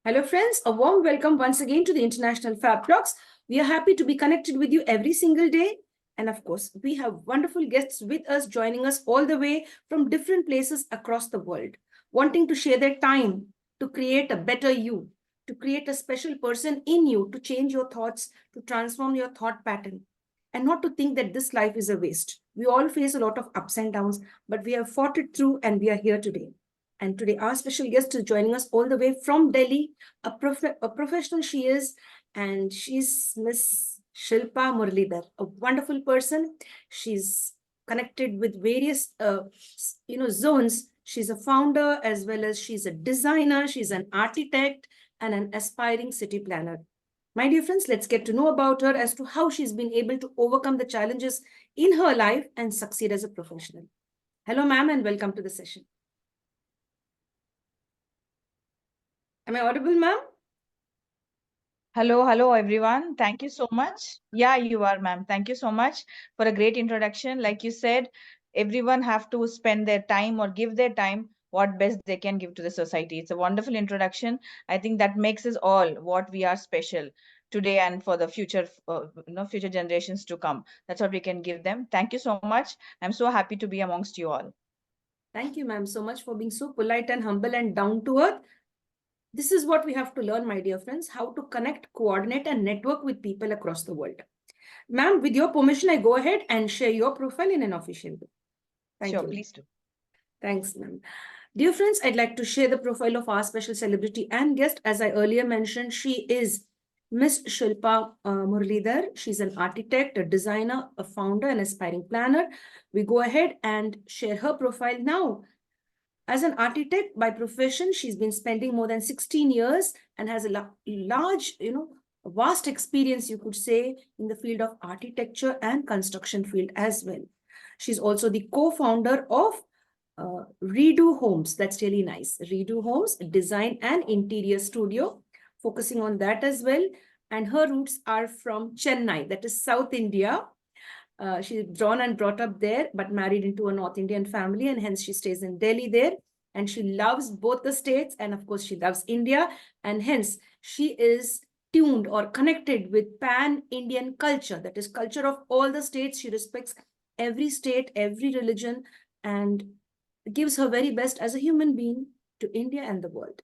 Hello friends, a warm welcome once again to the International Fabtalks. We are happy to be connected with you every single day. And of course, we have wonderful guests with us, joining us all the way from different places across the world, wanting to share their time to create a better you, to create a special person in you, to change your thoughts, to transform your thought pattern, and not to think that this life is a waste. We all face a lot of ups and downs, but we have fought it through and we are here today. And today, our special guest is joining us all the way from Delhi, a professional she is, and she's Ms.Shilpa Muralidharan, a wonderful person. She's connected with various, zones. She's a founder as well as she's a designer, she's an architect, and an aspiring city planner. My dear friends, let's get to know about her as to how she's been able to overcome the challenges in her life and succeed as a professional. Hello, ma'am, and welcome to the session. Am I audible, ma'am? Hello, everyone. Thank you so much. Yeah, you are, ma'am. Thank you so much for a great introduction. Like you said, everyone have to spend their time or give their time what best they can give to the society. It's a wonderful introduction. I think that makes us all what we are special today and for the future, future generations to come. That's what we can give them. Thank you so much. I'm so happy to be amongst you all. Thank you, ma'am, so much for being so polite and humble and down to earth. This is what we have to learn, my dear friends, how to connect, coordinate, and network with people across the world. Ma'am, with your permission, I go ahead and share your profile in an official way. Thank Sure, you. please do. Thanks, ma'am. Dear friends, I'd like to share the profile of our special celebrity and guest. As I earlier mentioned, she is Ms.Shilpa Muralidharan. She's an architect, a designer, a founder, an aspiring planner. We go ahead and share her profile now. As an architect by profession, she's been spending more than 16 years and has a large, vast experience, you could say, in the field of architecture and construction field as well. She's also the co-founder of REDOHOMZ. That's really nice. REDOHOMZ, design and interior studio, focusing on that as well. And her roots are from Chennai, that is South India. She's born and brought up there, but married into a North Indian family, and hence she stays in Delhi there. And she loves both the states, and of course, she loves India, and hence she is tuned or connected with pan-Indian culture, that is, culture of all the states. She respects every state, every religion, and gives her very best as a human being to India and the world.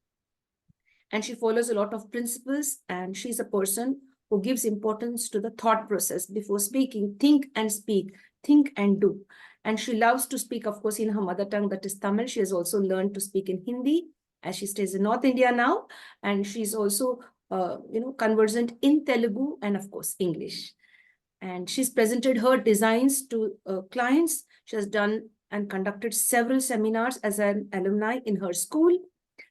And she follows a lot of principles, and she's a person who gives importance to the thought process before speaking. Think and speak, think and do. And she loves to speak, of course, in her mother tongue, that is Tamil. She has also learned to speak in Hindi, as she stays in North India now. And she's also, conversant in Telugu and, of course, English. And she's presented her designs to clients. She has done and conducted several seminars as an alumni in her school,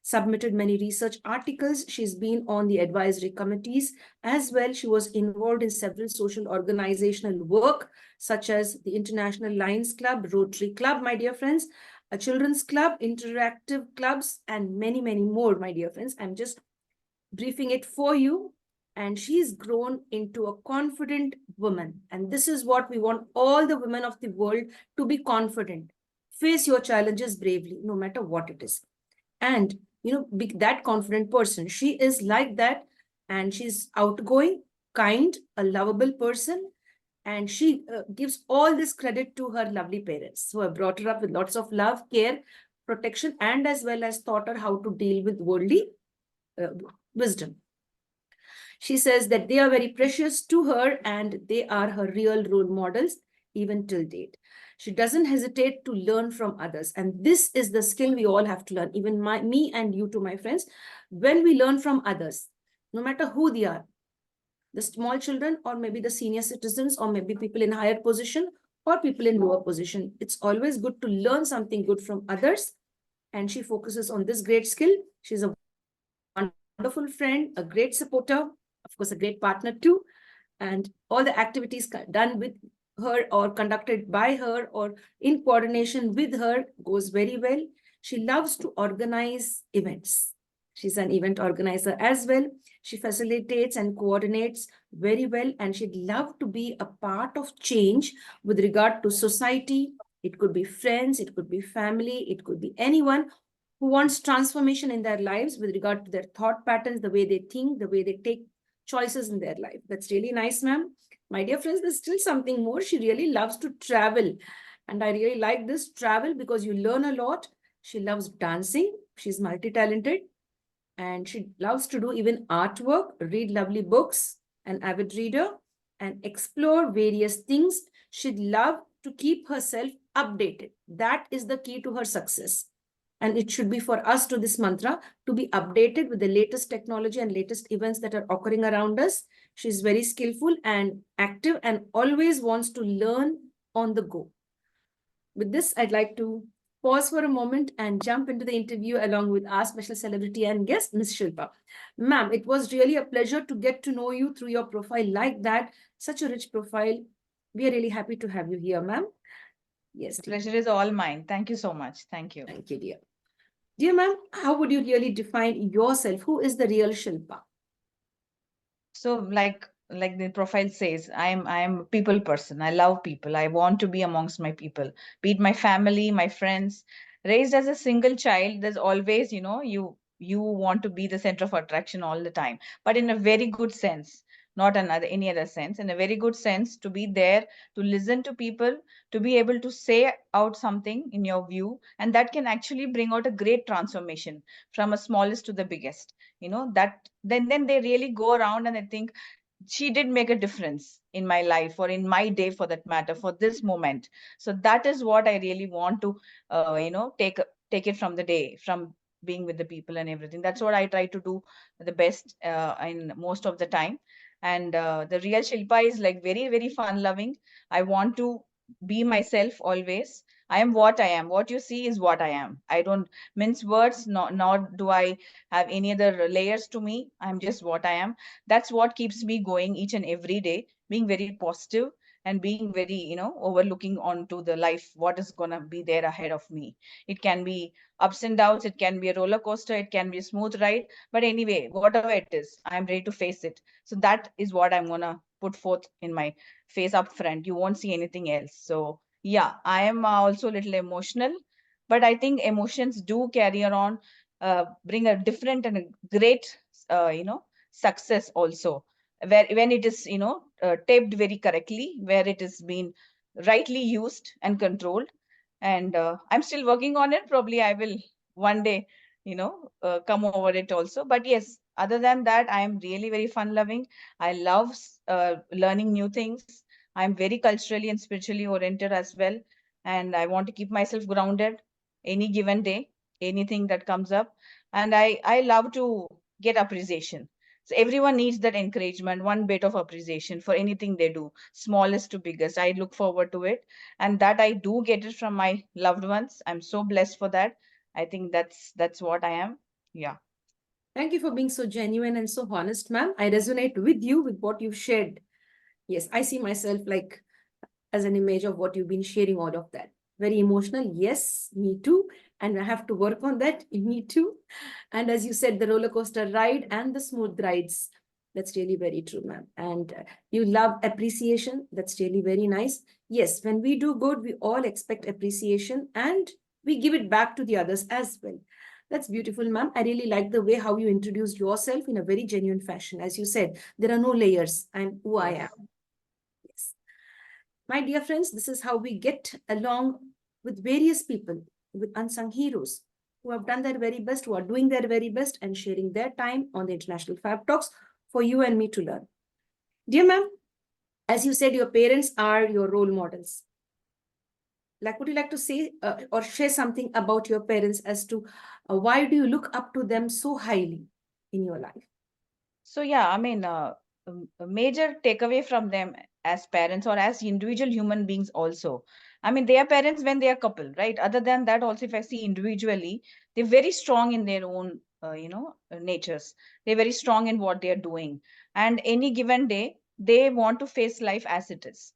submitted many research articles. She's been on the advisory committees as well. She was involved in several social organizational work, such as the International Lions Club, Rotary Club, my dear friends, a children's club, interactive clubs, and many, many more, my dear friends. I'm just briefing it for you. And she's grown into a confident woman. And this is what we want all the women of the world to be: confident. Face your challenges bravely, no matter what it is. And, be that confident person. She is like that. And she's outgoing, kind, a lovable person. And she gives all this credit to her lovely parents who have brought her up with lots of love, care, protection, and as well as taught her how to deal with worldly wisdom. She says that they are very precious to her and they are her real role models, even till date. She doesn't hesitate to learn from others. And this is the skill we all have to learn, even me and you too, my friends. When we learn from others, no matter who they are, the small children or maybe the senior citizens or maybe people in higher position or people in lower position, it's always good to learn something good from others. And she focuses on this great skill. She's a wonderful friend, a great supporter, of course, a great partner too. And all the activities done with her or conducted by her or in coordination with her goes very well. She loves to organize events. She's an event organizer as well. She facilitates and coordinates very well. And she'd love to be a part of change with regard to society. It could be friends, it could be family, it could be anyone who wants transformation in their lives with regard to their thought patterns, the way they think, the way they take choices in their life. That's really nice, ma'am. My dear friends, there's still something more. She really loves to travel. And I really like this travel because you learn a lot. She loves dancing. She's multi-talented and she loves to do even artwork, read lovely books, an avid reader, and explore various things. She'd love to keep herself updated. That is the key to her success. And it should be for us to this mantra to be updated with the latest technology and latest events that are occurring around us. She's very skillful and active and always wants to learn on the go. With this, I'd like to pause for a moment and jump into the interview along with our special celebrity and guest, Ms. Shilpa. Ma'am, it was really a pleasure to get to know you through your profile like that. Such a rich profile. We are really happy to have you here, ma'am. Yes. The pleasure is all mine. Thank you so much. Thank you. Thank you, dear. Dear ma'am, how would you really define yourself? Who is the real Shilpa? So like the profile says, I am a people person. I love people. I want to be amongst my people, be it my family, my friends. Raised as a single child, there's always, you want to be the center of attraction all the time, but in a very good sense, not another any other sense, in a very good sense, to be there, to listen to people, to be able to say out something in your view, and that can actually bring out a great transformation from a smallest to the biggest. That then they really go around and they think she did make a difference in my life or in my day, for that matter, for this moment. So that is what I really want to take it from the day, from being with the people and everything. That's what I try to do the best in most of the time. And the real Shilpa is like very, very fun loving. I want to be myself always. I am what I am. What you see is what I am. I don't mince words, nor do I have any other layers to me. I'm just what I am. That's what keeps me going each and every day, being very positive and being very, overlooking onto the life, what is going to be there ahead of me. It can be ups and downs, it can be a roller coaster, it can be a smooth ride, but anyway, whatever it is, I'm ready to face it. So that is what I'm going to put forth in my face up front. You won't see anything else. So yeah, I am also a little emotional, but I think emotions do carry on, bring a different and a great success also, where when it is taped very correctly, where it is being rightly used and controlled. And I'm still working on it. Probably I will one day come over it also. But yes, other than that, I am really very fun loving. I love learning new things. I'm very culturally and spiritually oriented as well, and I want to keep myself grounded any given day, anything that comes up. And I love to get appreciation. So everyone needs that encouragement, one bit of appreciation for anything they do, smallest to biggest. I look forward to it, and that I do get it from my loved ones. I'm so blessed for that. I think that's what I am. Yeah. Thank you for being so genuine and so honest, ma'am. I resonate with you with what you've shared. Yes, I see myself like as an image of what you've been sharing, all of that. Very emotional. Yes, me too. And I have to work on that. Me too. And as you said, the roller coaster ride and the smooth rides. That's really very true, ma'am. And you love appreciation. That's really very nice. Yes, when we do good, we all expect appreciation and we give it back to the others as well. That's beautiful, ma'am. I really like the way how you introduced yourself in a very genuine fashion. As you said, there are no layers. I'm who I am. Yes. My dear friends, this is how we get along with various people, with unsung heroes who have done their very best, who are doing their very best and sharing their time on the International Fab Talks for you and me to learn. Dear ma'am, as you said, your parents are your role models. Like, would you like to say or share something about your parents as to why do you look up to them so highly in your life? So yeah, I mean, a major takeaway from them as parents or as individual human beings also. I mean, they are parents when they are couple, right? Other than that, also if I see individually, they're very strong in their own, natures. They're very strong in what they are doing, and any given day, they want to face life as it is.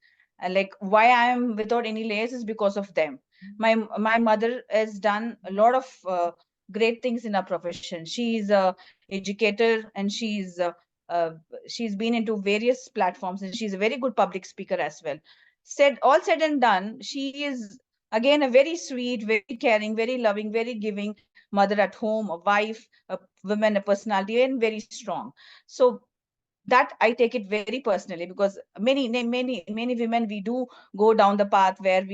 Like why I am without any layers is because of them. My mother has done a lot of great things in her profession. She's a educator, and uh, she's been into various platforms, and she's a very good public speaker as well. Said and done, she is again a very sweet, very caring, very loving, very giving, mother at home, a wife, a woman, a personality, and very strong. So that I take it very personally, because many women, we do go down the path where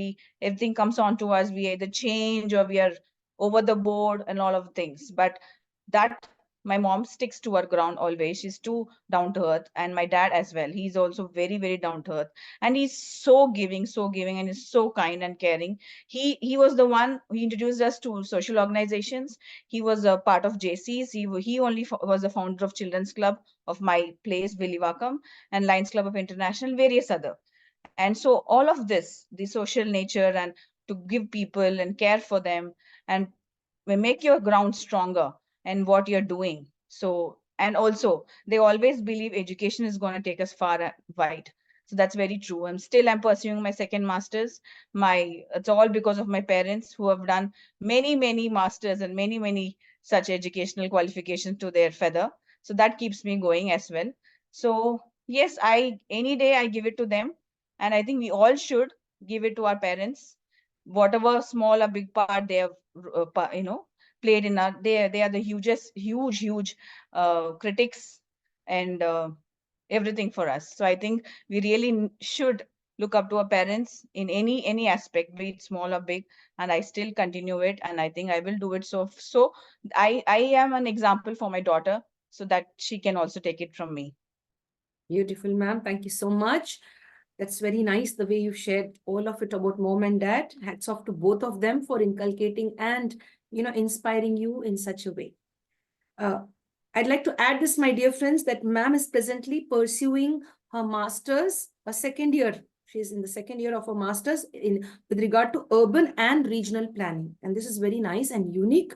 everything comes on to us, we either change or we are over the board and all of things. But that my mom sticks to her ground always. She's too down to earth, and my dad as well. He's also very, very down to earth, and he's so giving, and he's so kind and caring. He was the one who introduced us to social organizations. He was a part of JCs. He only was a founder of Children's Club of my place, Villivakkam, and Lions Club of International, various other. And so all of this, the social nature, and to give people and care for them, and make your ground stronger and what you're doing. So, and also they always believe education is going to take us far and wide. So that's very true. I'm pursuing my second master's. It's all because of my parents, who have done many masters and many such educational qualifications to their feather. So that keeps me going as well. So yes, I any day I give it to them, and I think we all should give it to our parents, whatever small or big part they have, played in our. They are the huge critics, and everything for us. So I think we really should look up to our parents in any aspect, be it small or big. And I still continue it, and I think I will do it. So I am an example for my daughter, so that she can also take it from me. Beautiful, ma'am. Thank you so much. That's very nice, the way you shared all of it about mom and dad. Hats off to both of them for inculcating and, inspiring you in such a way. Uh, I'd like to add this, my dear friends, that ma'am is presently pursuing her master's, a second year. She's in the second year of her master's with regard to urban and regional planning. And this is very nice and unique.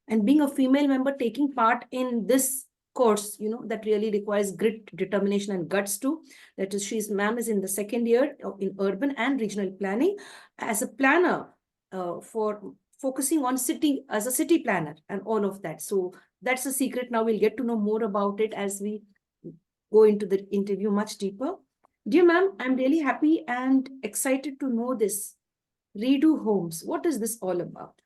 And being a female member taking part in this course, that really requires grit, determination, and guts too. That is, ma'am is in the second year in urban and regional planning as a planner for focusing on city, as a city planner and all of that. So that's a secret. Now we'll get to know more about it as we go into the interview much deeper. Dear ma'am, I'm really happy and excited to know this. Redo Homes. What is this all about?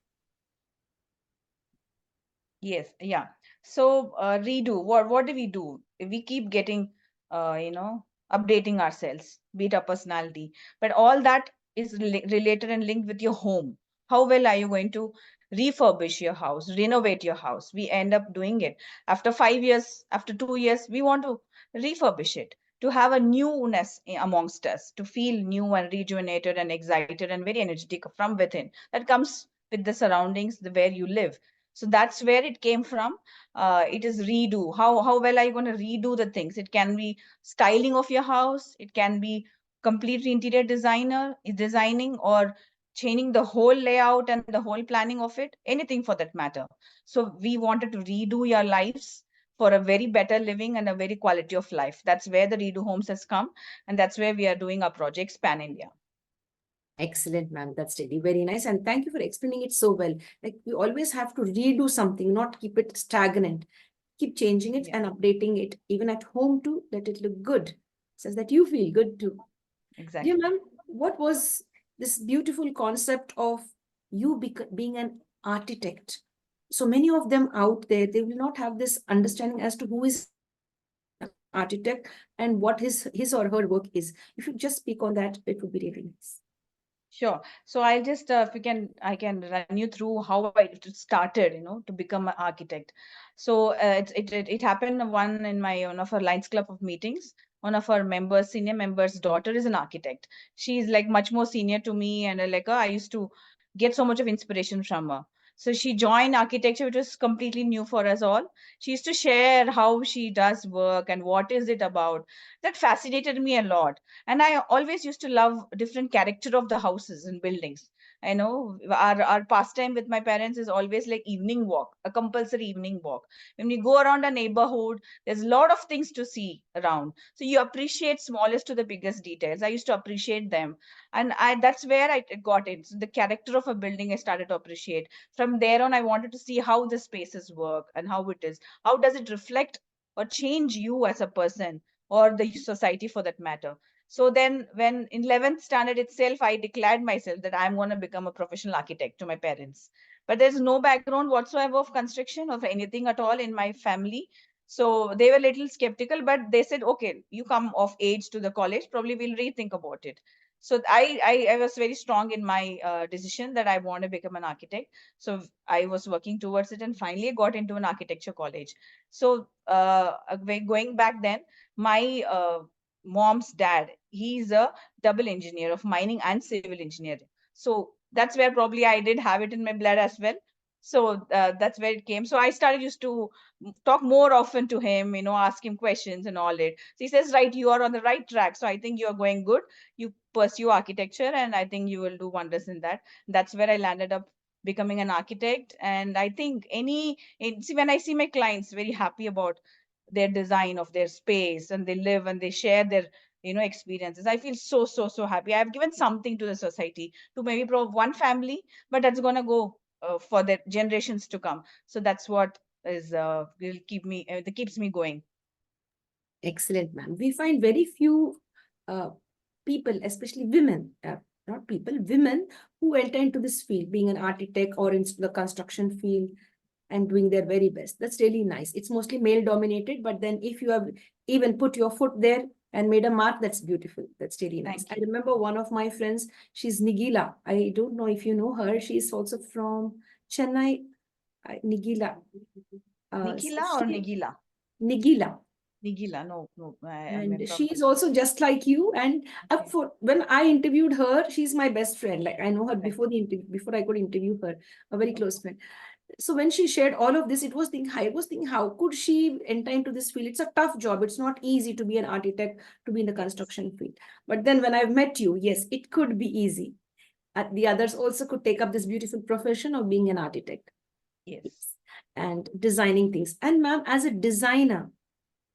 Yes, yeah. So redo. What do we do? We keep getting, updating ourselves, be it our personality, but all that is related and linked with your home. How well are you going to refurbish your house, renovate your house? We end up doing it after 5 years, after 2 years. We want to refurbish it to have a newness amongst us, to feel new and rejuvenated and excited and very energetic from within. That comes with the surroundings, the where you live. So that's where it came from. It is redo. How well are you going to redo the things? It can be styling of your house. It can be completely interior designing, or changing the whole layout and the whole planning of it. Anything for that matter. So we wanted to redo your lives for a very better living and a very quality of life. That's where the Redo Homes has come, and that's where we are doing our projects pan India. Excellent, ma'am. That's really very nice. And thank you for explaining it so well. Like, we always have to redo something, not keep it stagnant. Keep changing it and updating it, even at home too, let it look good. So that you feel good too. Exactly. Dear ma'am, what was this beautiful concept of you being an architect? So many of them out there, they will not have this understanding as to who is an architect and what his or her work is. If you just speak on that, it would be really nice. Sure. So I'll just, if we can, I can run you through how I started, to become an architect. So it happened one of our Lions Club of meetings. One of our members, senior members' daughter is an architect. She's like much more senior to me, and I used to get so much of inspiration from her. So she joined architecture, which was completely new for us all. She used to share how she does work and what is it about. That fascinated me a lot, and I always used to love different character of the houses and buildings. I know our pastime with my parents is always like evening walk, a compulsory evening walk. When we go around a neighborhood, there's a lot of things to see around, so you appreciate smallest to the biggest details. I used to appreciate them, and I that's where I got it. So the character of a building I started to appreciate. From there on, I wanted to see how the spaces work and how it is, how does it reflect or change you as a person, or the society for that matter. So then when in 11th standard itself, I declared myself that I'm going to become a professional architect to my parents. But there's no background whatsoever of construction or anything at all in my family. So they were a little skeptical, but they said, okay, you come of age to the college, probably we'll rethink about it. So I was very strong in my decision that I want to become an architect. So I was working towards it and finally got into an architecture college. So going back then, my mom's dad, he's a double engineer of mining and civil engineering. So that's where probably I did have it in my blood as well. So that's where it came. So I started used to talk more often to him, ask him questions and all it. So he says, right, you are on the right track. So I think you are going good. You pursue architecture and I think you will do wonders in that. That's where I landed up becoming an architect. And I think see, when I see my clients very happy about their design of their space and they live and they share their experiences, I feel so happy. I've given something to the society, to maybe one family, but that's going to go for the generations to come. So that's what is will keep me that keeps me going. Excellent, ma'am. We find very few people, especially women, not people, women who enter into this field, being an architect or in the construction field and doing their very best. That's really nice. It's mostly male dominated, but then if you have even put your foot there and made a mark, that's beautiful. That's really nice. I remember one of my friends, she's Nigila. I don't know if you know her. She's also from Chennai, Nigila. Nikila or Nigila? Nigila. Nigila, no. And she's also just like you. And up for when I interviewed her, she's my best friend. Like I know her before the interview, before I could interview her, a very close friend. So when she shared all of this, I was thinking, how could she enter into this field? It's a tough job. It's not easy to be an architect, to be in the construction field. But then when I've met you, yes, it could be easy. The others also could take up this beautiful profession of being an architect. Yes. And designing things. And ma'am, as a designer,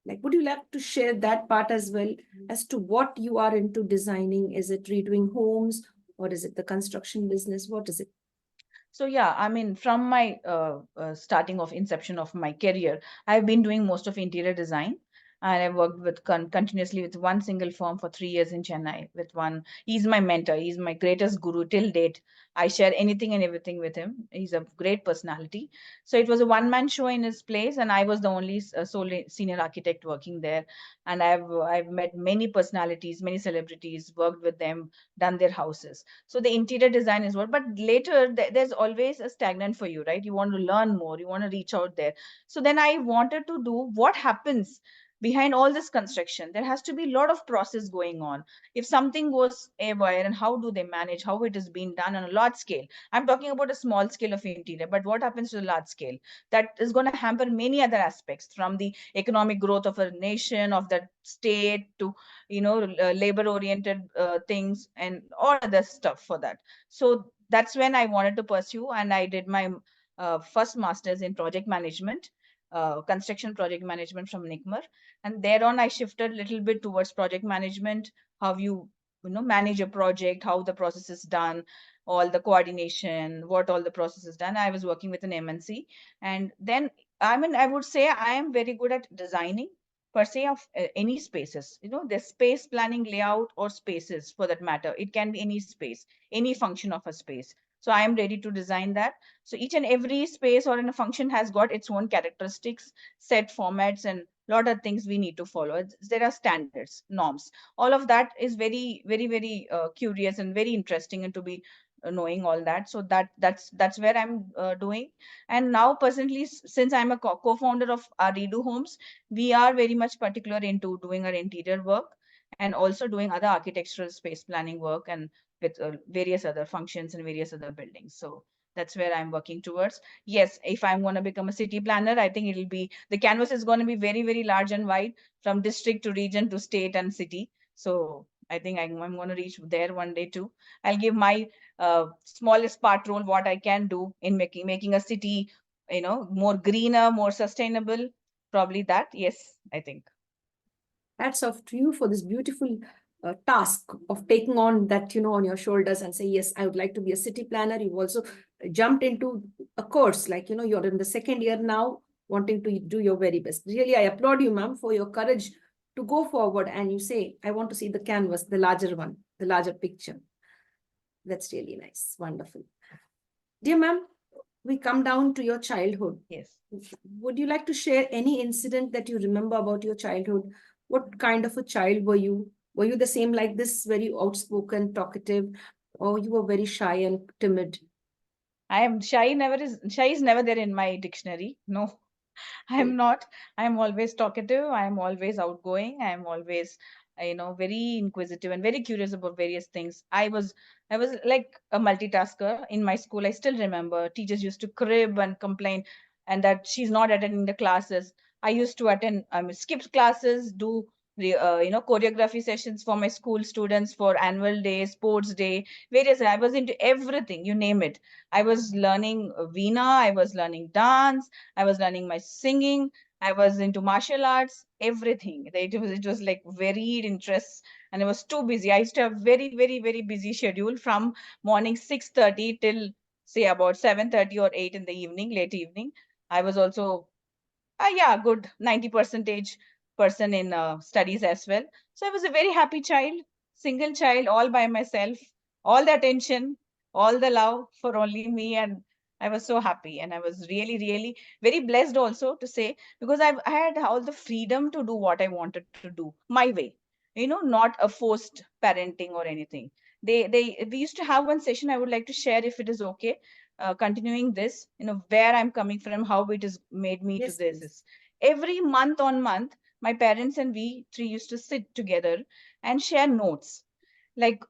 like, would you like to share that part as well as to what you are into designing? Is it redoing homes or is it the construction business? What is it? So yeah, I mean, from my starting of inception of my career, I've been doing most of interior design. And I worked with continuously with one single firm for 3 years in Chennai. With one, he's my mentor. He's my greatest guru till date. I share anything and everything with him. He's a great personality. So it was a one-man show in his place, and I was the only sole senior architect working there. And I've met many personalities, many celebrities, worked with them, done their houses. So the interior design is what, but later there's always a stagnant for you, right? You want to learn more, you want to reach out there. So then I wanted to do what happens behind all this construction. There has to be a lot of process going on. If something goes awry, and how do they manage, how it is being done on a large scale? I'm talking about a small scale of interior, but what happens to the large scale? That is going to hamper many other aspects, from the economic growth of a nation, of the state, to labor oriented things and all other stuff for that. So that's when I wanted to pursue, and I did my first master's in project management, construction project management from NICMER. And thereon I shifted a little bit towards project management, how you manage a project, how the process is done, all the coordination, what all the process is done. I was working with an MNC. And then, I mean, I would say I am very good at designing per se of any spaces. The space planning, layout, or spaces for that matter. It can be any space, any function of a space. So I am ready to design that. So each and every space or in a function has got its own characteristics, set formats, and lot of things we need to follow. There are standards, norms. All of that is very curious and very interesting, and to be knowing all that. So that's where I'm doing. And now personally, since I'm a co-founder of our REDOHOMZ, we are very much particular into doing our interior work and also doing other architectural space planning work, and with various other functions and various other buildings. So that's where I'm working towards. Yes, if I'm going to become a city planner, I think the canvas is going to be very large and wide, from district to region to state and city. So I think I'm going to reach there one day too. I'll give my smallest part role, what I can do in making a city, more greener, more sustainable. Probably that. Yes, I think. Hats off to you for this beautiful task of taking on that, on your shoulders and say, yes, I would like to be a city planner. You've also jumped into a course, like, you're in the second year now, wanting to do your very best. Really, I applaud you, ma'am, for your courage to go forward and you say, I want to see the canvas, the larger one, the larger picture. That's really nice. Wonderful. Dear ma'am, we come down to your childhood. Yes. Would you like to share any incident that you remember about your childhood? What kind of a child were you? Were you the same like this, very outspoken, talkative, or you were very shy and timid? I am shy. Shy is never there in my dictionary. No, I am not. I am always talkative. I am always outgoing. I am always, very inquisitive and very curious about various things. I was like a multitasker in my school. I still remember teachers used to crib and complain, and that she's not attending the classes. I used to attend, skip classes, do choreography sessions for my school students for annual day, sports day, various. I was into everything, you name it. I was learning Veena. I was learning dance. I was learning my singing. I was into martial arts, everything. It was like varied interests, and I was too busy. I used to have very, very, very busy schedule from morning 6:30 till say about 7:30 or 8 in the evening, late evening. I was also yeah, good 90 percentage person in studies as well. So I was a very happy child, single child, all by myself, all the attention, all the love for only me. And I was so happy. And I was really, really very blessed also to say, because I had all the freedom to do what I wanted to do my way, not a forced parenting or anything. We used to have one session. I would like to share, if it is okay, continuing this, where I'm coming from, how it has made me to Yes, this please. is every month on month, my parents and we three used to sit together and share notes. Like,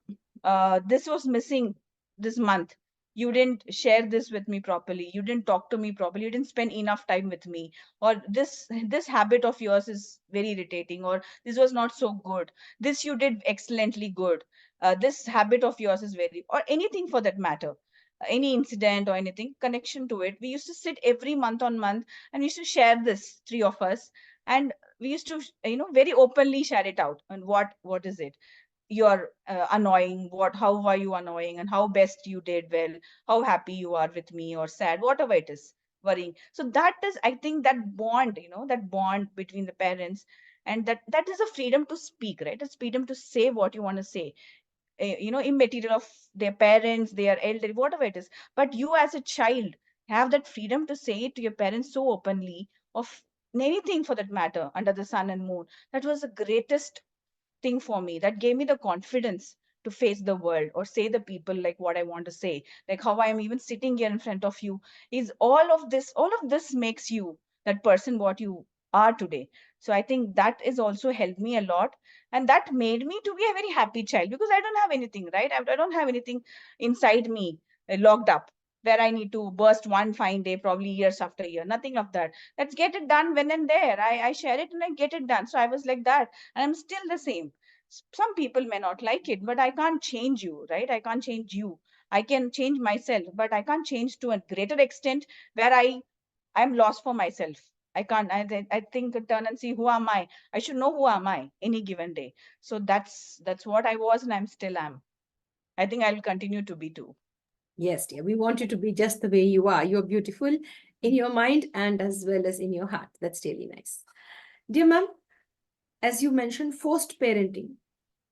this was missing this month. You didn't share this with me properly. You didn't talk to me properly. You didn't spend enough time with me. Or this habit of yours is very irritating. Or this was not so good. This you did excellently good. This habit of yours is very, or anything for that matter, any incident or anything connection to it. We used to sit every month on month and we used to share this, three of us, and we used to very openly share it out. And what is it you're annoying, what how are you annoying, and how best you did well, how happy you are with me or sad, whatever it is, worrying. So that is, I think, that bond, that bond between the parents. And that is a freedom to speak, right? It's freedom to say what you want to say, immaterial of their parents, their elder, whatever it is. But you as a child have that freedom to say it to your parents so openly, of anything for that matter under the sun and moon. That was the greatest thing for me. That gave me the confidence to face the world or say the people like what I want to say, like how I am even sitting here in front of you. Is all of this makes you that person what you are today. So I think that is also helped me a lot, and that made me to be a very happy child, because I don't have anything, right? I don't have anything inside me, locked up, where I need to burst one fine day, probably years after year. Nothing of that. Let's get it done when and there. I share it and I get it done. So I was like that, and I'm still the same. Some people may not like it, but I can't change you, right? I can't change you. I can change myself, but I can't change to a greater extent where I'm lost for myself. I can't. I think turn and see who am I. I should know who am I any given day. So that's what I was, and I'm still am. I think I'll continue to be too. Yes, dear. We want you to be just the way you are. You're beautiful in your mind and as well as in your heart. That's really nice. Dear ma'am, as you mentioned, forced parenting,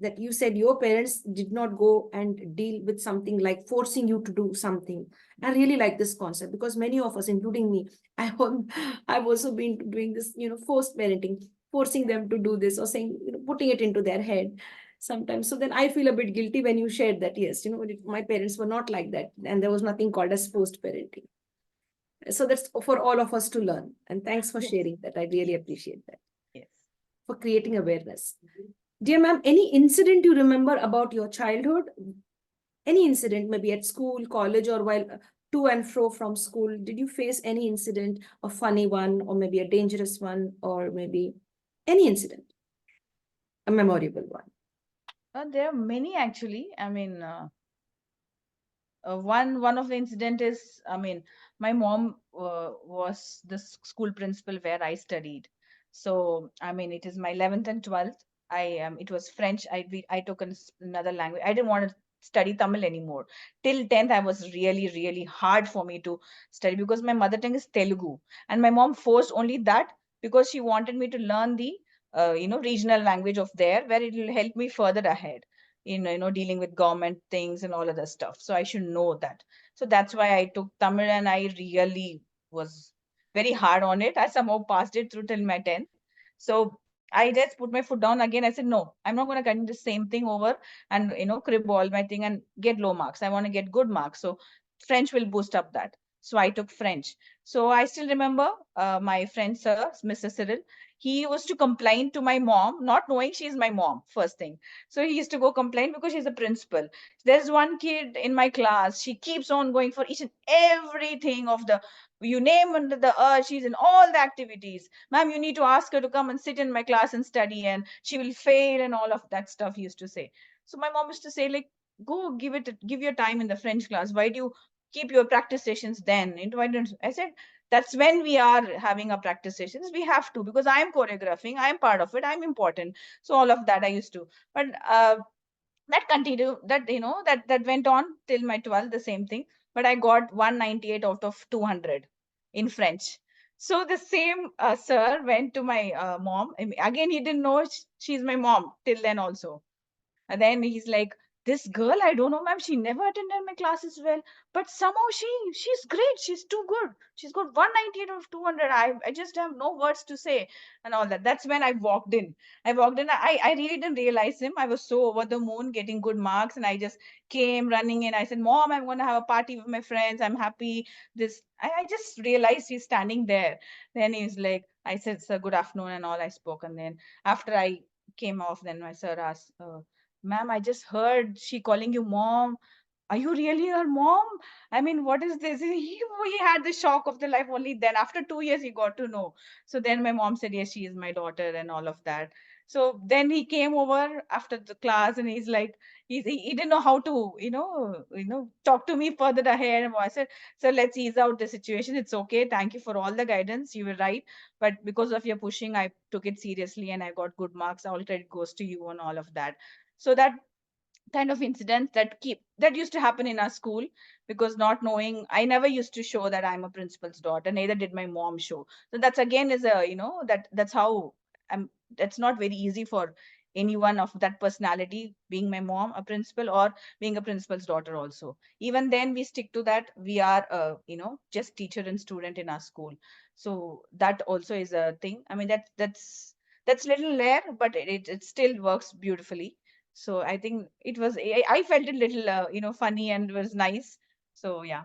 that you said your parents did not go and deal with something like forcing you to do something. I really like this concept because many of us, including me, I've also been doing this, forced parenting, forcing them to do this or saying, putting it into their head sometimes. So then I feel a bit guilty when you shared that, yes, my parents were not like that and there was nothing called as forced parenting. So that's for all of us to learn. And thanks for Yes. sharing that. I really appreciate that, Yes. for creating awareness. Dear ma'am, any incident you remember about your childhood? Any incident, maybe at school, college, or while to and fro from school? Did you face any incident, a funny one, or maybe a dangerous one, or maybe any incident, a memorable one? There are many actually. I mean, one of the incident is, I mean, my mom was the school principal where I studied. So I mean, it is my 11th and 12th. It was French. I took another language. I didn't want to study Tamil anymore. Till 10th, I was really, really hard for me to study, because my mother tongue is Telugu, and my mom forced only that because she wanted me to learn the regional language of there, where it will help me further ahead in, dealing with government things and all other stuff. So I should know that. So that's why I took Tamil, and I really was very hard on it. I somehow passed it through till my 10th. So I just put my foot down again. I said, no, I'm not going to continue the same thing over and, crib all my thing and get low marks. I want to get good marks. So French will boost up that. So I took French. So I still remember my friend, sir, Mr. Cyril. He was to complain to my mom, not knowing she's my mom, first thing. So he used to go complain because she's a principal. There's one kid in my class, she keeps on going for each and everything of the, you name under the earth, she's in all the activities. Ma'am, you need to ask her to come and sit in my class and study, and she will fail, and all of that stuff he used to say. So my mom used to say, like, go give your time in the French class. Why do you keep your practice sessions then? Why don't I said, that's when we are having our practice sessions. We have to, because I'm choreographing, I'm part of it, I'm important. So all of that I used to. But that continued, that that went on till my 12th, the same thing. But I got 198 out of 200 in French. So the same sir went to my mom. Again, he didn't know she's my mom till then also. And then he's like, this girl, I don't know, ma'am, she never attended my classes well, but somehow she's great. She's too good. She's got 198 out of 200. I just have no words to say and all that. That's when I walked in. I really didn't realize him. I was so over the moon getting good marks, and I just came running in. I said, Mom, I'm going to have a party with my friends. I'm happy. I just realized he's standing there. Then he's like, I said, sir, good afternoon and all. I spoke. And then after I came off, then my sir asked, ma'am, I just heard she calling you mom. Are you really her mom? I mean, what is this? He had the shock of the life only then. After 2 years, he got to know. So then my mom said, yes, she is my daughter and all of that. So then he came over after the class, and he's like, he didn't know how to, talk to me further ahead. And I said, so let's ease out the situation. It's okay. Thank you for all the guidance. You were right. But because of your pushing, I took it seriously and I got good marks. All credit goes to you and all of that. So that kind of incidents that used to happen in our school, because not knowing, I never used to show that I'm a principal's daughter, neither did my mom show. So that's again is a, that's how I'm, that's not very easy for anyone of that personality, being my mom a principal or being a principal's daughter also. Even then we stick to that, we are just teacher and student in our school. So that also is a thing. I mean, that's little rare, but it still works beautifully. So I think it was, I felt it little, funny and was nice. So yeah.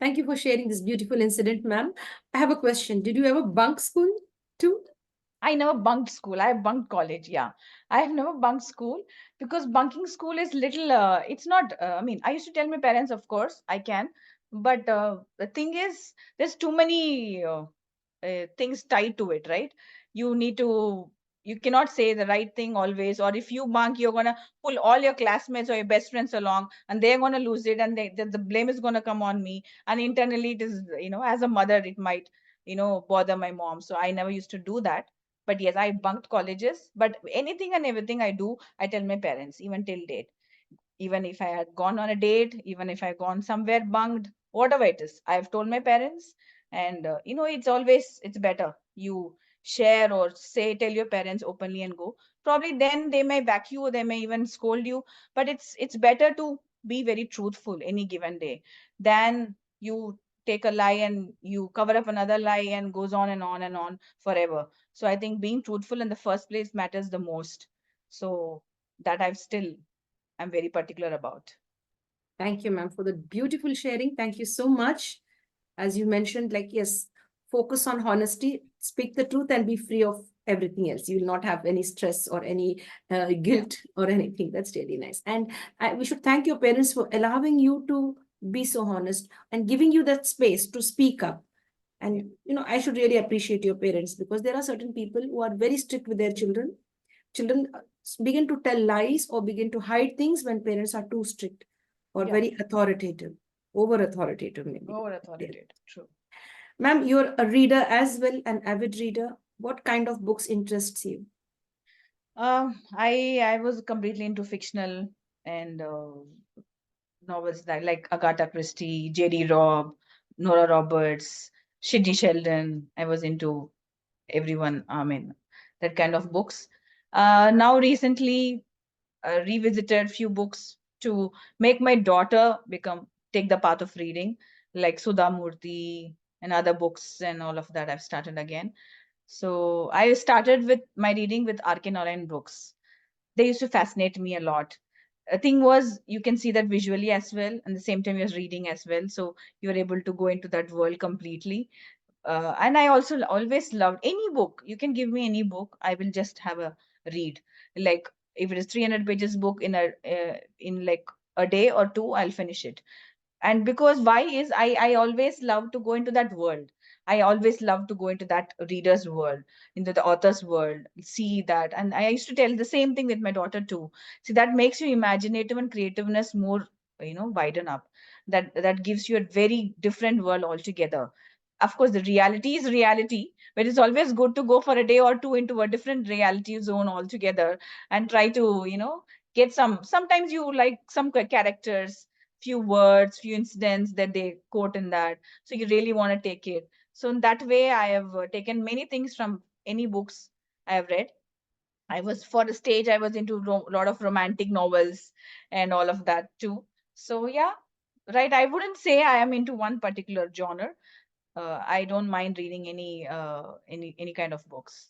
Thank you for sharing this beautiful incident, ma'am. I have a question. Did you ever bunk school too? I never bunked school. I bunked college. Yeah. I have never bunked school, because bunking school is little, it's not, I mean, I used to tell my parents, of course, I can. But the thing is, there's too many things tied to it, right? You need to, you cannot say the right thing always. Or if you bunk, you're going to pull all your classmates or your best friends along, and they're going to lose it. And the blame is going to come on me. And internally, it is, as a mother, it might, bother my mom. So I never used to do that. But yes, I bunked colleges. But anything and everything I do, I tell my parents, even till date. Even if I had gone on a date, even if I gone somewhere bunked, whatever it is, I've told my parents. And it's better you share or say, tell your parents openly and go. Probably then they may back you, they may even scold you. But it's better to be very truthful any given day than you take a lie and you cover up another lie, and goes on and on and on forever. So I think being truthful in the first place matters the most. So that I'm very particular about. Thank you, ma'am, for the beautiful sharing. Thank you so much. As you mentioned, like, yes, focus on honesty, speak the truth, and be free of everything else. You will not have any stress or any guilt or anything. That's really nice. And we should thank your parents for allowing you to be so honest and giving you that space to speak up. And, I should really appreciate your parents, because there are certain people who are very strict with their children. Children begin to tell lies or begin to hide things when parents are too strict or very authoritative, over authoritative maybe. Over authoritative, true. Ma'am, you're a reader as well, an avid reader. What kind of books interests you? I was completely into fictional and novels like Agatha Christie, J.D. Robb, Nora Roberts, Sidney Sheldon. I was into everyone, I mean, that kind of books. Now recently revisited few books to make my daughter take the path of reading, like Sudha Murthy and other books and all of that. I've started again. So I started with my reading with R.K. Narayan books. They used to fascinate me a lot. The thing was, you can see that visually as well, and the same time you're reading as well. So you're able to go into that world completely. And I also always loved any book. You can give me any book, I will just have a read. Like if it is 300 pages book in like a day or two, I'll finish it. And because why is I always love to go into that world. I always love to go into that reader's world, into the author's world, see that. And I used to tell the same thing with my daughter too. See, that makes your imaginative and creativeness more, widen up. That gives you a very different world altogether. Of course, the reality is reality, but it's always good to go for a day or two into a different reality zone altogether and try to, get sometimes you like some characters, few words, few incidents that they quote in that. So you really want to take it. So in that way, I have taken many things from any books I have read. I was for the stage, I was into a lot of romantic novels and all of that too. So yeah, right. I wouldn't say I am into one particular genre. I don't mind reading any kind of books.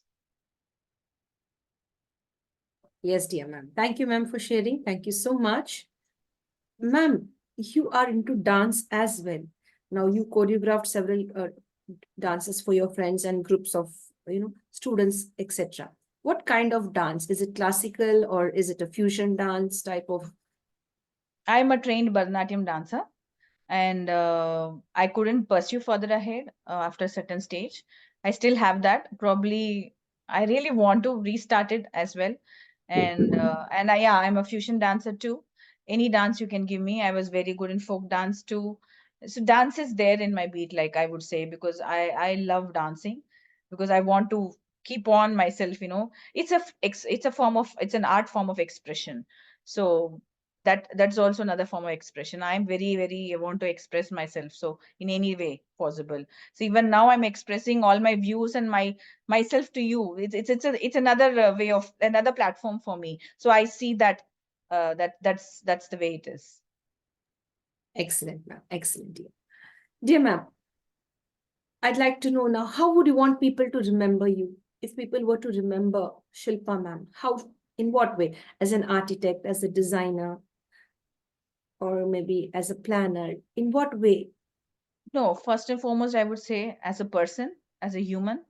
Yes, dear ma'am. Thank you, ma'am, for sharing. Thank you so much. Ma'am, you are into dance as well. Now you choreographed several dances for your friends and groups of students, etc. What kind of dance? Is it classical or is it a fusion dance type of? I'm a trained Bharatanatyam dancer, and I couldn't pursue further ahead after a certain stage. I still have that. Probably, I really want to restart it as well. Yeah, I'm a fusion dancer too. Any dance you can give me. I was very good in folk dance too. So dance is there in my beat, like I would say, because I love dancing, because I want to keep on myself. It's a form of, it's an art form of expression. So that's also another form of expression. I'm very want to express myself, so in any way possible. So even now I'm expressing all my views and myself to you. It's another way of another platform for me. So I see that that's the way it is. Excellent, ma'am. Excellent, dear. Dear ma'am, I'd like to know now, how would you want people to remember you? If people were to remember Shilpa ma'am, how, in what way? As an architect, as a designer, or maybe as a planner, in what way? No, first and foremost, I would say as a person, as a human,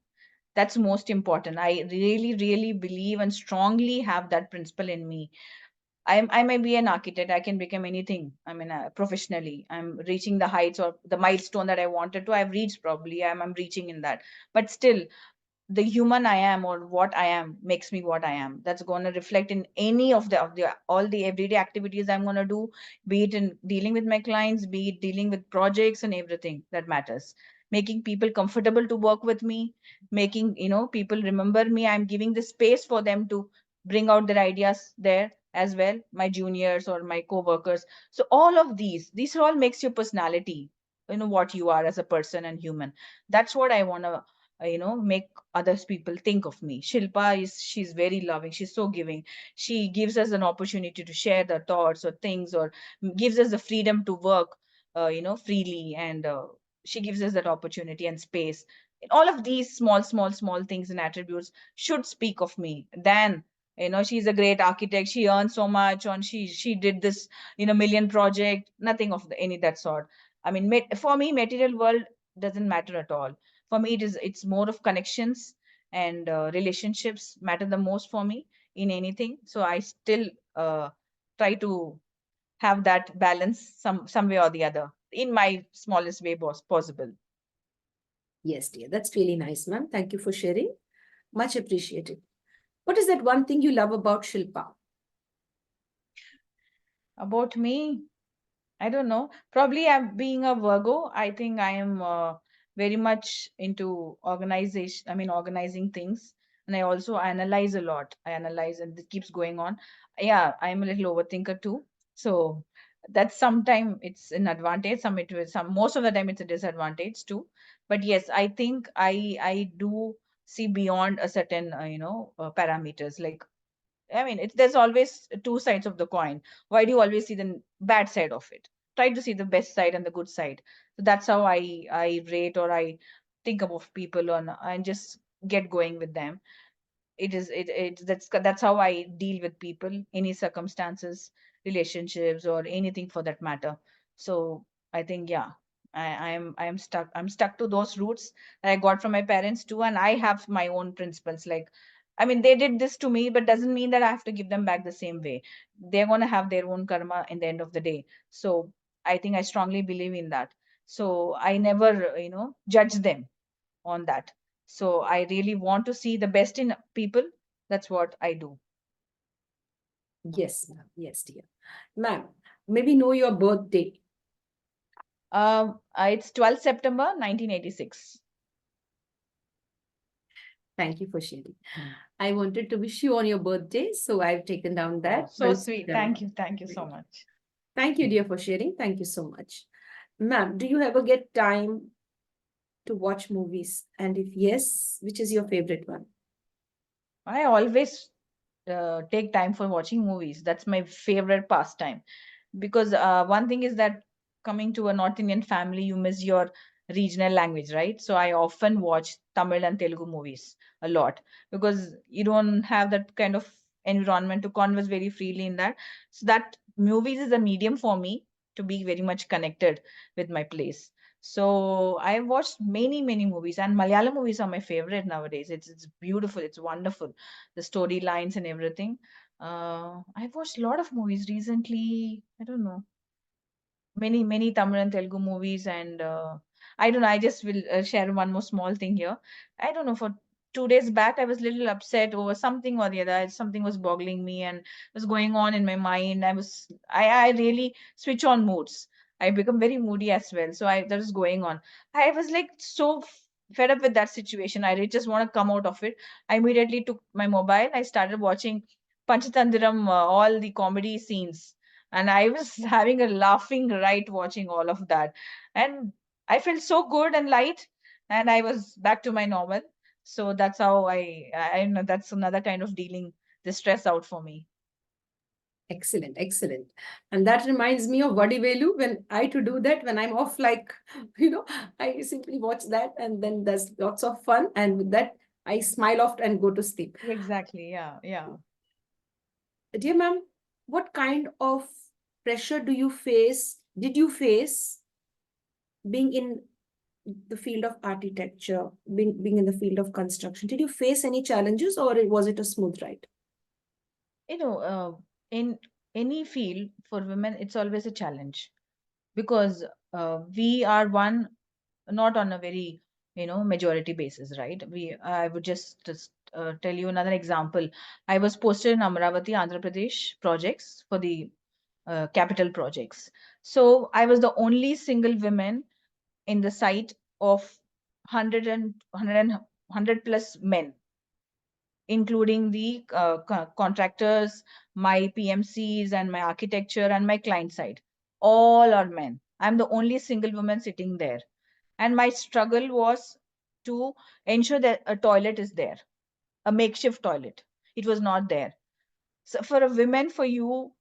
that's most important. I really believe and strongly have that principle in me. I may be an architect. I can become anything. I mean, professionally, I'm reaching the heights or the milestone that I wanted to. I've reached probably. I'm reaching in that. But still, the human I am or what I am makes me what I am. That's going to reflect in any of the all the everyday activities I'm going to do, be it in dealing with my clients, be it dealing with projects and everything that matters. Making people comfortable to work with me, making people remember me. I'm giving the space for them to bring out their ideas there as well, my juniors or my co-workers. So all of these all makes your personality, what you are as a person and human. That's what I want to make others people think of me. Shilpa she's very loving. She's so giving. She gives us an opportunity to share the thoughts or things, or gives us the freedom to work, freely. And she gives us that opportunity and space. All of these small things and attributes should speak of me. Then, she's a great architect. She earns so much on she did this, million project. Nothing of any that sort. I mean, for me, material world doesn't matter at all. For me, it's more of connections, and relationships matter the most for me in anything. So I still try to have that balance some way or the other in my smallest way possible. Yes, dear. That's really nice, ma'am. Thank you for sharing. Much appreciated. What is that one thing you love about Shilpa? About me, I don't know. Probably I'm being a Virgo. I think I am very much into organization. I mean, organizing things. And I also analyze a lot. I analyze and it keeps going on. Yeah, I'm a little overthinker too. So that's sometimes it's an advantage. Most of the time it's a disadvantage too. But yes, I think I do see beyond a certain, parameters. Like, I mean, there's always two sides of the coin. Why do you always see the bad side of it? Try to see the best side and the good side. So that's how I rate, or I think about people on, and just get going with them. That's how I deal with people, any circumstances, relationships, or anything for that matter. So I think, yeah, I'm stuck to those roots that I got from my parents too, and I have my own principles. Like, I mean, they did this to me, but doesn't mean that I have to give them back the same way. They're going to have their own karma in the end of the day. So I think I strongly believe in that. So I never, judge them on that. So I really want to see the best in people. That's what I do. Yes, ma'am. Yes, dear. Ma'am, maybe know your birthday. It's 12th September 1986. Thank you for sharing. I wanted to wish you on your birthday, so I've taken down that. So Well sweet. done. Thank you. Thank you so much. Thank you, dear, for sharing. Thank you so much. Ma'am, do you ever get time to watch movies? And if yes, which is your favorite one? I always take time for watching movies. That's my favorite pastime. Because one thing is that coming to a North Indian family, you miss your regional language, right? So I often watch Tamil and Telugu movies a lot, because you don't have that kind of environment to converse very freely in that. So that movies is a medium for me to be very much connected with my place. So I've watched many, many movies, and Malayalam movies are my favorite nowadays. It's beautiful, it's wonderful, the storylines and everything. I've watched a lot of movies recently. I don't know, many Tamil and Telugu movies, and I don't know. I just will share one more small thing here. I don't know. For 2 days back, I was a little upset over something or the other. Something was boggling me and was going on in my mind. I really switch on moods. I become very moody as well. So that was going on. I was like so fed up with that situation. I really just want to come out of it. I immediately took my mobile. I started watching Panchatandiram, all the comedy scenes, and I was having a laughing right watching all of that, and I felt so good and light, and I was back to my normal. So that's how I know that's another kind of dealing the stress out for me. Excellent, excellent. And that reminds me of Vadivelu. When I to do that, when I'm off, like, I simply watch that, and then there's lots of fun. And with that, I smile off and go to sleep. Exactly. Yeah. Yeah. Dear ma'am, what kind of pressure did you face being in the field of architecture, being in the field of construction? Did you face any challenges, or was it a smooth ride? In any field for women, it's always a challenge, because we are one, not on a very majority basis, right? I would just tell you another example. I was posted in Amravati, Andhra Pradesh projects for the capital projects. So I was the only single woman in the site of 100 plus men, including the contractors, my PMCs, and my architecture, and my client side. All are men. I'm the only single woman sitting there. And my struggle was to ensure that a toilet is there, a makeshift toilet. It was not there. So for a woman, for you,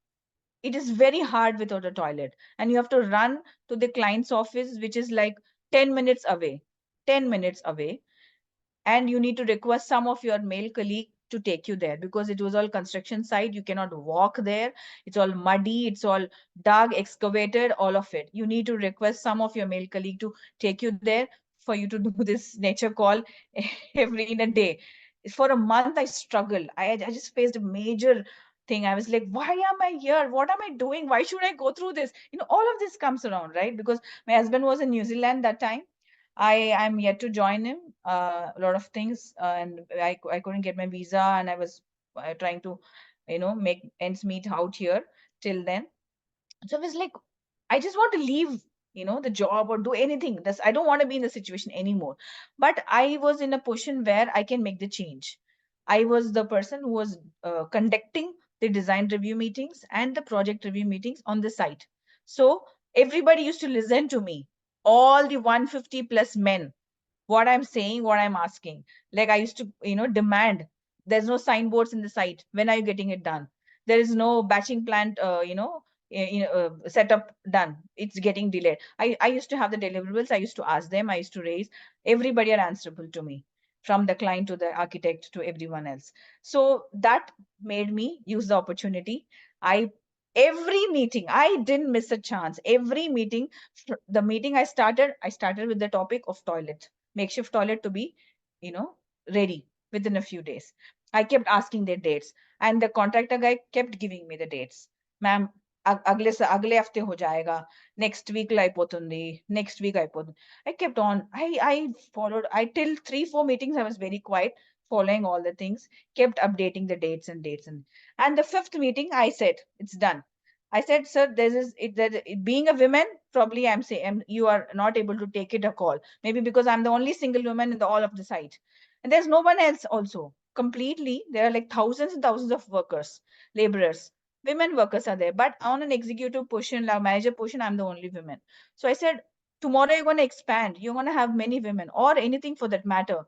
it is very hard without a toilet. And you have to run to the client's office, which is like 10 minutes away. 10 minutes away, and you need to request some of your male colleague to take you there, because it was all construction site. You cannot walk there. It's all muddy, it's all dug, excavated, all of it. You need to request some of your male colleague to take you there for you to do this nature call every in a day. For a month I struggled. I just faced a major thing. I was like, why am I here? What am I doing? Why should I go through this? All of this comes around, right? Because my husband was in New Zealand that time. I'm yet to join him. A lot of things, and I couldn't get my visa, and I was trying to, make ends meet out here till then. So I was like, I just want to leave, the job or do anything. I don't want to be in the situation anymore. But I was in a position where I can make the change. I was the person who was conducting the design review meetings and the project review meetings on the site. So everybody used to listen to me. All the 150 plus men, what I'm saying, what I'm asking. Like I used to, demand. There's no signboards in the site. When are you getting it done? There is no batching plant, setup done. It's getting delayed. I used to have the deliverables. I used to ask them. I used to raise. Everybody are answerable to me, from the client to the architect to everyone else. So that made me use the opportunity. I every meeting, I didn't miss a chance. Every meeting, the meeting I started with the topic of toilet, makeshift toilet to be, you know, ready within a few days. I kept asking their dates, and the contractor guy kept giving me the dates. Ma'am, अगले हफ्ते हो जाएगा, next week లో అయిపోతుంది, next week అయిపోతుంది. I kept on. I followed. I till 3-4 meetings I was very quiet, following all the things, kept updating the dates and dates and the fifth meeting I said it's done. I said, sir, this is it, that being a woman, probably I'm saying you are not able to take it a call. Maybe because I'm the only single woman in the all of the site. And there's no one else also. Completely, there are like thousands and thousands of workers, laborers. Women workers are there. But on an executive position, like manager position, I'm the only woman. So I said, tomorrow you're going to expand. You're going to have many women or anything for that matter.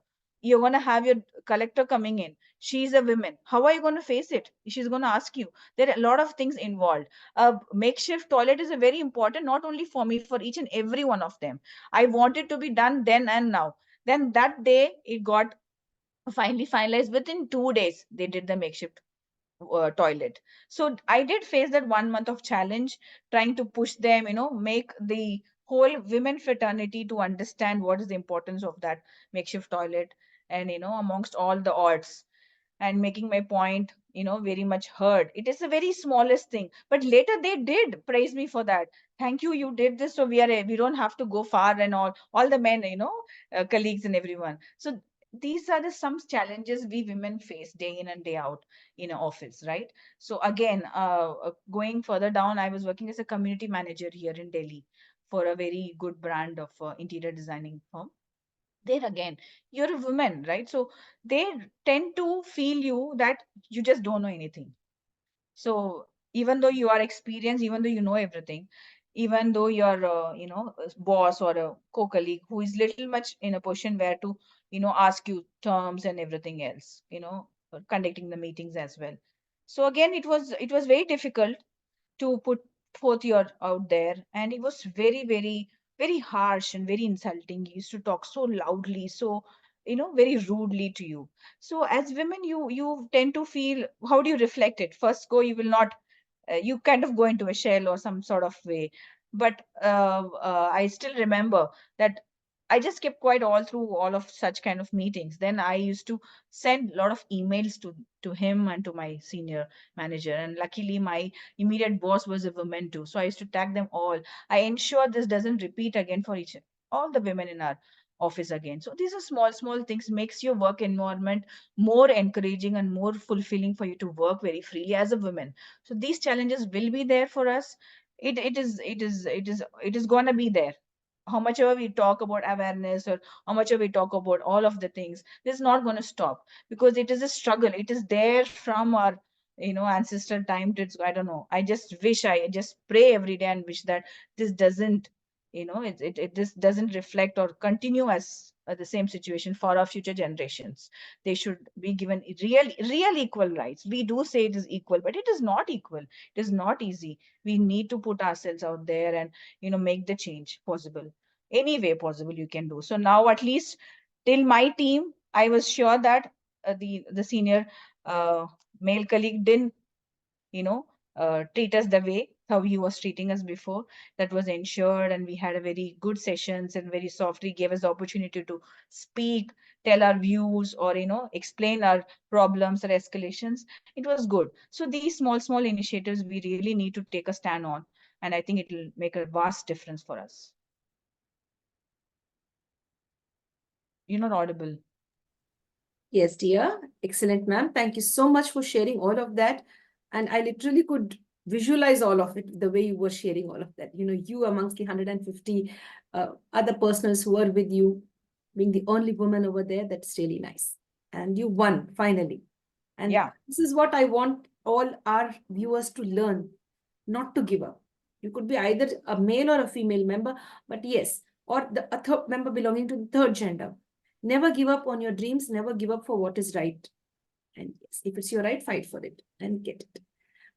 You're going to have your collector coming in. She's a woman. How are you going to face it? She's going to ask you. There are a lot of things involved. A makeshift toilet is a very important, not only for me, for each and every one of them. I want it to be done then and now. Then that day it got finally finalized. Within 2 days they did the makeshift toilet. So I did face that 1 month of challenge, trying to push them, make the whole women fraternity to understand what is the importance of that makeshift toilet, and amongst all the odds, and making my point, very much heard. It is the very smallest thing, but later they did praise me for that. Thank you, you did this, so we don't have to go far, and all the men, colleagues and everyone. So these are the some challenges we women face day in and day out in an office, right? So again, going further down, I was working as a community manager here in Delhi for a very good brand of interior designing firm. There again, you're a woman, right? So they tend to feel you that you just don't know anything. So even though you are experienced, even though you know everything, even though you're a boss or a co-colleague who is little much in a position where to ask you terms and everything else, conducting the meetings as well. So again, it was very difficult to put forth your out there, and it was very, very, very harsh and very insulting. He used to talk so loudly, so very rudely to you. So as women, you tend to feel, how do you reflect it? First go, you will not, you kind of go into a shell or some sort of way. But I still remember that I just kept quiet all through all of such kind of meetings. Then I used to send a lot of emails to him and to my senior manager, and luckily my immediate boss was a woman too, so I used to tag them all. I ensure this doesn't repeat again for each all the women in our office again. So these are small small things, makes your work environment more encouraging and more fulfilling for you to work very freely as a woman. So these challenges will be there for us. It is going to be there. How much ever we talk about awareness, or how much ever we talk about all of the things, this is not going to stop, because it is a struggle. It is there from our ancestral time to, I don't know, I just pray every day and wish that this doesn't, this doesn't reflect or continue as the same situation for our future generations. They should be given real equal rights. We do say it is equal, but it is not equal. It is not easy. We need to put ourselves out there and make the change possible. Any way possible you can do. So now, at least till my team, I was sure that the senior uh, male colleague didn't you know treat us the way how he was treating us before. That was ensured, and we had a very good sessions, and very softly gave us the opportunity to speak, tell our views, or explain our problems or escalations. It was good. So these small initiatives we really need to take a stand on, and I think it will make a vast difference for us. You're not audible. Yes, dear. Excellent, ma'am. Thank you so much for sharing all of that. And I literally could visualize all of it the way you were sharing all of that. You amongst the 150 other persons who are with you, being the only woman over there, that's really nice. And you won finally. And Yeah. this is what I want all our viewers to learn, not to give up. You could be either a male or a female member, but yes, or a third member belonging to the third gender. Never give up on your dreams, never give up for what is right. And yes, if it's your right, fight for it and get it.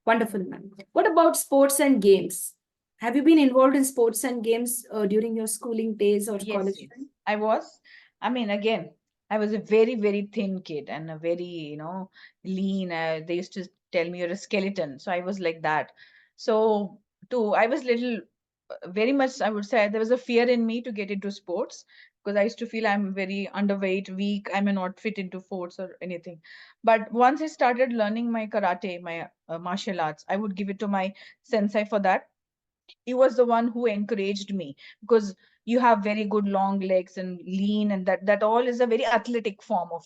Wonderful, ma'am. What about sports and games? Have you been involved in sports and games during your schooling days or Yes, college yes. time? I was. I mean, again, I was a very, very thin kid and a very, lean. They used to tell me you're a skeleton. So I was like that. So, I was little, very much, I would say, there was a fear in me to get into sports because I used to feel I'm very underweight, weak. I may not fit into sports or anything. But once I started learning my karate, my martial arts, I would give it to my sensei for that. He was the one who encouraged me because you have very good long legs and lean, and that all is a very athletic form of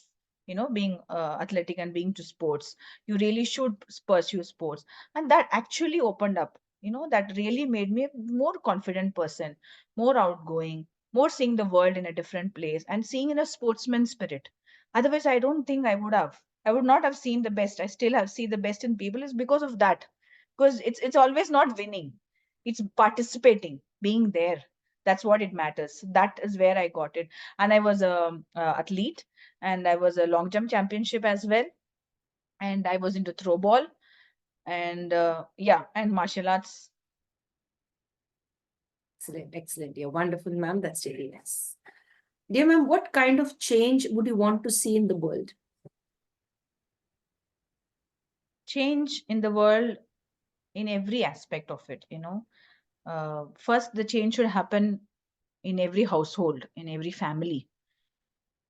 being athletic and being to sports. You really should pursue sports, and that actually opened up, that really made me a more confident person, more outgoing, more seeing the world in a different place and seeing in a sportsman spirit. Otherwise, I would not have seen the best. I still have see the best in people is because of that, because it's always not winning, it's participating, being there. That's what it matters. That is where I got it. And I was a athlete, and I was a long jump championship as well, and I was into throw ball, and yeah, and martial arts. Excellent, excellent. You're wonderful, ma'am. That's really nice. Dear ma'am, what kind of change would you want to see in the world? Change in the world in every aspect of it, first the change should happen in every household, in every family.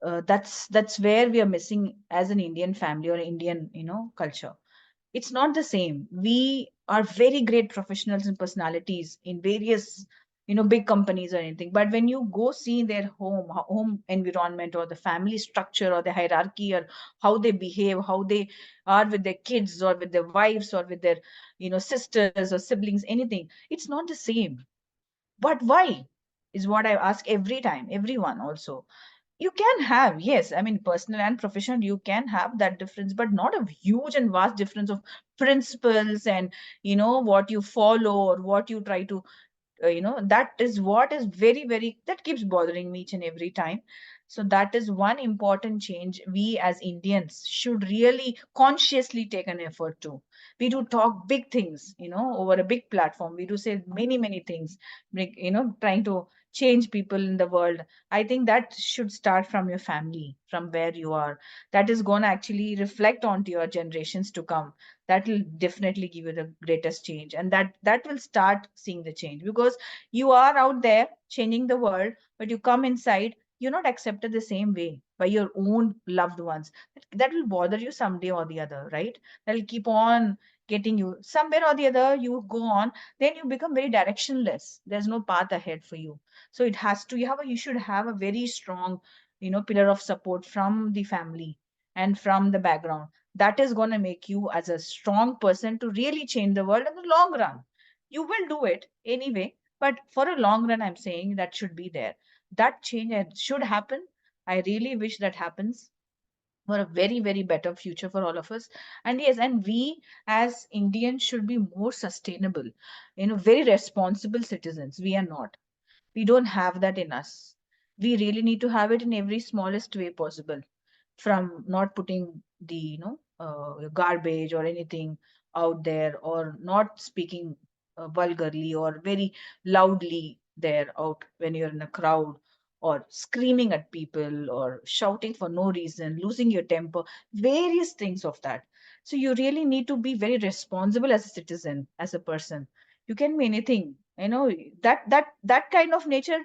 That's where we are missing as an Indian family or Indian, culture. It's not the same. We are very great professionals and personalities in various, big companies or anything. But when you go see their home environment or the family structure or the hierarchy or how they behave, how they are with their kids or with their wives or with their, sisters or siblings, anything, it's not the same. But why is what I ask every time, everyone also. You can have, yes, I mean, personal and professional, you can have that difference, but not a huge and vast difference of principles and what you follow or what you try to that is what is very, very, that keeps bothering me each and every time. So that is one important change we as Indians should really consciously take an effort to. We do talk big things, over a big platform. We do say many, many things, trying to change people in the world. I think that should start from your family, from where you are. That is going to actually reflect onto your generations to come. That will definitely give you the greatest change, and that will start seeing the change, because you are out there changing the world, but you come inside, you're not accepted the same way by your own loved ones. That will bother you someday or the other, right? That'll keep on getting you somewhere or the other. You go on, then you become very directionless. There's no path ahead for you. So it has to, you should have a very strong, pillar of support from the family and from the background. That is going to make you as a strong person to really change the world in the long run. You will do it anyway, but for a long run, I'm saying that should be there. That change should happen. I really wish that happens for a very, very better future for all of us. And yes, and we as Indians should be more sustainable, very responsible citizens. We are not. We don't have that in us. We really need to have it in every smallest way possible, from not putting the garbage or anything out there, or not speaking vulgarly or very loudly there out when you're in a crowd, or screaming at people or shouting for no reason, losing your temper, various things of that. So you really need to be very responsible as a citizen, as a person. You can be anything, that kind of nature.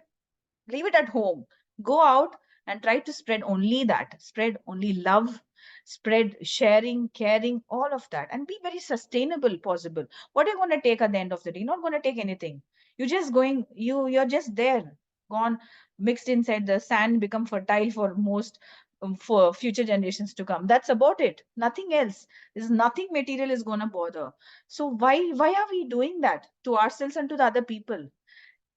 Leave it at home. Go out and try to spread only that. Spread only love, spread sharing, caring, all of that, and be very sustainable possible. What are you going to take at the end of the day? You're not going to take anything. You're just going, you're just there, gone, mixed inside the sand, become fertile for most, for future generations to come. That's about it. Nothing else. There's nothing material is going to bother. So why are we doing that to ourselves and to the other people?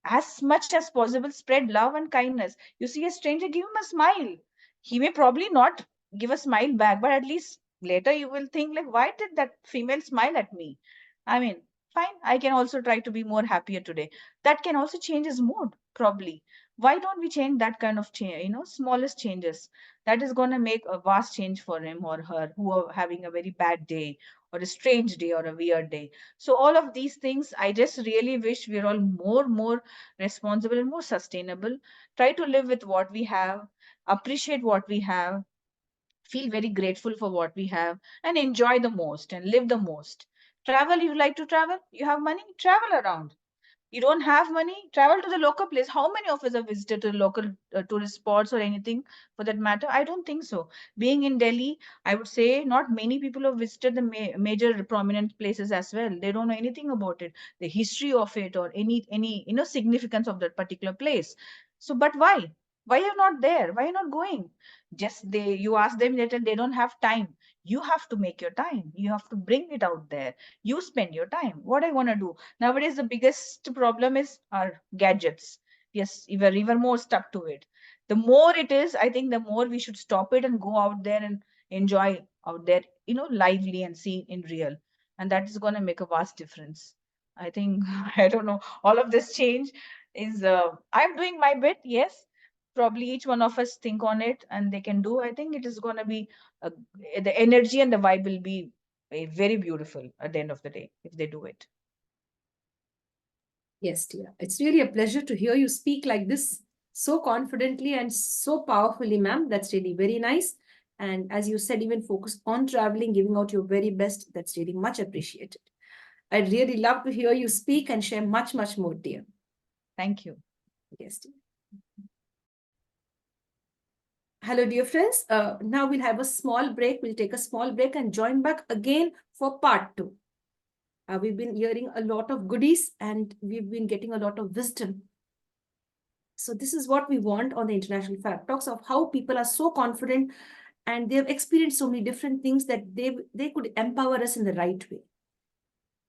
As much as possible, spread love and kindness. You see a stranger, give him a smile. He may probably not give a smile back, but at least later you will think like, why did that female smile at me? I mean, fine, I can also try to be more happier today. That can also change his mood, probably. Why don't we change that kind of change, smallest changes? That is going to make a vast change for him or her who are having a very bad day or a strange day or a weird day. So all of these things, I just really wish we're all more responsible and more sustainable. Try to live with what we have, appreciate what we have, feel very grateful for what we have, and enjoy the most and live the most. Travel, you like to travel? You have money? Travel around. You don't have money? Travel to the local place. How many of us have visited to local tourist spots or anything for that matter? I don't think so. Being in Delhi, I would say not many people have visited the major prominent places as well. They don't know anything about it, the history of it, or any significance of that particular place. So, but why? Why you're not there? Why you're not going? Just you ask them that they don't have time. You have to make your time. You have to bring it out there. You spend your time. What I want to do nowadays, the biggest problem is our gadgets. Yes, we're even more stuck to it. The more it is, I think the more we should stop it and go out there and enjoy out there, lively and see in real. And that is going to make a vast difference. I think, I don't know, all of this change is, I'm doing my bit, yes. Probably each one of us think on it and they can do. I think it is going to be, uh, the energy and the vibe will be very beautiful at the end of the day if they do it. Yes, dear. It's really a pleasure to hear you speak like this so confidently and so powerfully, ma'am. That's really very nice. And as you said, even focus on traveling, giving out your very best. That's really much appreciated. I'd really love to hear you speak and share much more, dear. Thank you. Yes, dear. Hello, dear friends. Now we'll have a small break. We'll take a small break and join back again for part 2. We've been hearing a lot of goodies and we've been getting a lot of wisdom. So this is what we want on the International Fab Talks, of how people are so confident and they've experienced so many different things that they could empower us in the right way.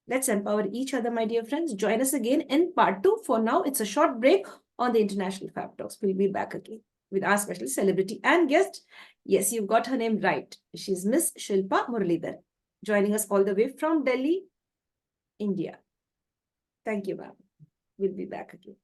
Let's empower each other, my dear friends. Join us again in part 2. For now, it's a short break on the International Fab Talks. We'll be back again with our special celebrity and guest. Yes, you've got her name right. She's Ms.Shilpa Muralidharan, joining us all the way from Delhi, India. Thank you, ma'am. We'll be back again.